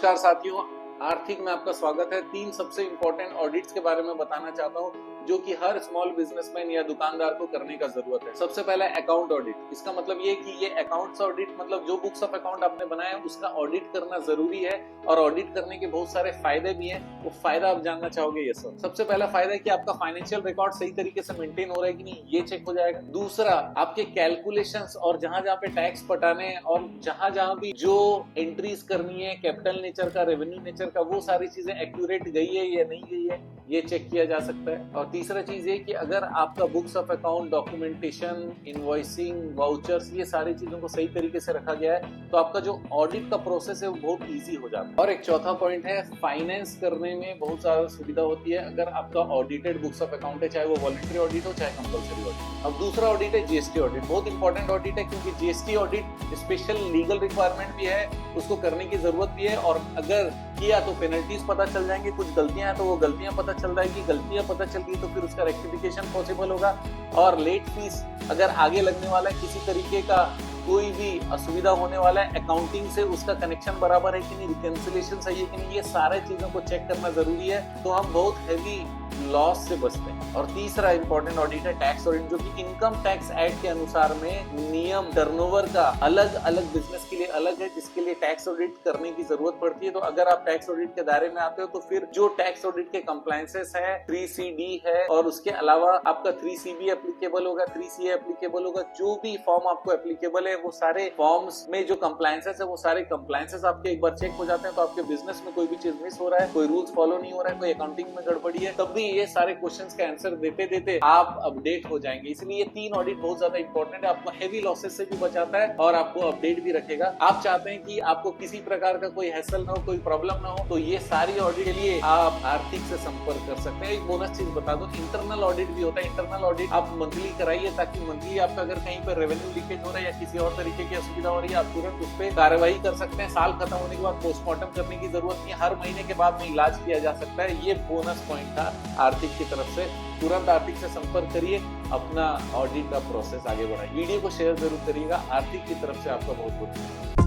नमस्कार साथियों, आर्थिक में आपका स्वागत है। 3 सबसे इंपॉर्टेंट ऑडिट्स के बारे में बताना चाहता हूँ जो कि हर स्मॉल बिजनेसमैन या दुकानदार को करने का जरूरत है। सबसे पहला अकाउंट ऑडिट। इसका मतलब ये कि ये अकाउंट्स ऑडिट मतलब जो बुक्स ऑफ अकाउंट आपने बनाया है उसका ऑडिट करना जरूरी है और ऑडिट करने के बहुत सारे फायदे भी हैं। वो फायदा आप जानना चाहोगे। ये सब सबसे पहला फायदा है कि आपका फाइनेंशियल रिकॉर्ड सही तरीके से मेंटेन हो रहा है कि नहीं, ये चेक हो जाएगा। दूसरा, आपके कैलकुलेशंस और जहां जहां पे टैक्स पटाने और जहां जहां भी जो एंट्रीज करनी है कैपिटल नेचर का, रेवेन्यू नेचर का, वो सारी चीजें एक्यूरेट गई है या नहीं गई है, ये चेक किया जा सकता है। और तीसरा चीज ये कि अगर आपका books of account, documentation, invoicing, vouchers, ये सारी चीजों को सही तरीके से रखा गया है तो आपका जो ऑडिट का प्रोसेस है वो बहुत इजी हो जाता है। और एक चौथा पॉइंट है, फाइनेंस करने में बहुत ज्यादा सुविधा होती है अगर आपका ऑडिटेड बुक्स ऑफ अकाउंट है, चाहे वो वॉलंटरी ऑडिट हो चाहे कंपल्सरी ऑडिट। अब दूसरा ऑडिट है जीएसटी ऑडिट। बहुत इंपॉर्टेंट ऑडिट है क्योंकि GST audit special legal requirement भी है, उसको करने की जरूरत भी है। और अगर किया तो पेनल्टीज पता चल जाएंगे, कुछ गलतियां हैं तो वो गलतियां पता चल जाएगी, गलतियां पता चल गई तो फिर उसका रेक्टिफिकेशन पॉसिबल होगा। और लेट फीस अगर आगे लगने वाला है, किसी तरीके का कोई भी असुविधा होने वाला है, अकाउंटिंग से उसका कनेक्शन बराबर है कि नहीं, रिकंसिलिएशन सही है कि नहीं, ये सारे चीजों को चेक करना जरूरी है। तो हम बहुत हैवी लॉस से बचते हैं। और तीसरा इंपॉर्टेंट ऑडिट है टैक्स ऑडिट, जो कि इनकम टैक्स एक्ट के अनुसार में नियम, टर्नओवर का अलग अलग बिजनेस के लिए अलग है, जिसके लिए टैक्स ऑडिट करने की जरूरत पड़ती है। तो अगर आप टैक्स ऑडिट के दायरे में आते हो तो फिर जो टैक्स ऑडिट के कंप्लायंसेस है, 3CD है और उसके अलावा आपका 3CB एप्लीकेबल होगा, 3CA एप्लीकेबल होगा। जो भी फॉर्म आपको एप्लीकेबल है वो सारे फॉर्म्स में जो कंप्लायंसेस है वो सारे कंप्लायंसेस आपके एक बार चेक हो जाते हैं। तो आपके बिजनेस में कोई भी चीज मिस हो रहा है, कोई रूल्स फॉलो नहीं हो रहा है, कोई अकाउंटिंग में गड़बड़ी है, तब भी ये सारे क्वेश्चंस का आंसर देते देते आप अपडेट हो जाएंगे। इसलिए ये 3 ऑडिट बहुत ज्यादा इंपॉर्टेंट है। आपको हेवी लॉसेस से भी बचाता है और आपको अपडेट भी रखेगा। आप चाहते हैं कि आपको किसी प्रकार का कोई हैसल ना हो, कोई प्रॉब्लम ना हो, तो ये सारी ऑडिट के लिए आप आर्थिक से संपर्क कर सकते हैं। एक बोनस चीज बता दो, इंटरनल ऑडिट भी होता है। इंटरनल ऑडिट आप मंथली कराइए ताकि मंथली आपका अगर कहीं पर रेवेन्यू लीकेज हो रहा है या किसी और तरीके की असुविधा हो रही है, आप तुरंत उस पर कार्रवाई कर सकते हैं। साल खत्म होने के बाद पोस्टमार्टम करने की जरूरत नहीं है, हर महीने के बाद में इलाज किया जा सकता है। ये बोनस पॉइंट था आर्थिक की तरफ से। तुरंत आर्थिक से संपर्क करिए, अपना ऑडिट का प्रोसेस आगे बढ़ाइए। वीडियो को शेयर जरूर करिएगा। आर्थिक की तरफ से आपका बहुत बहुत धन्यवाद।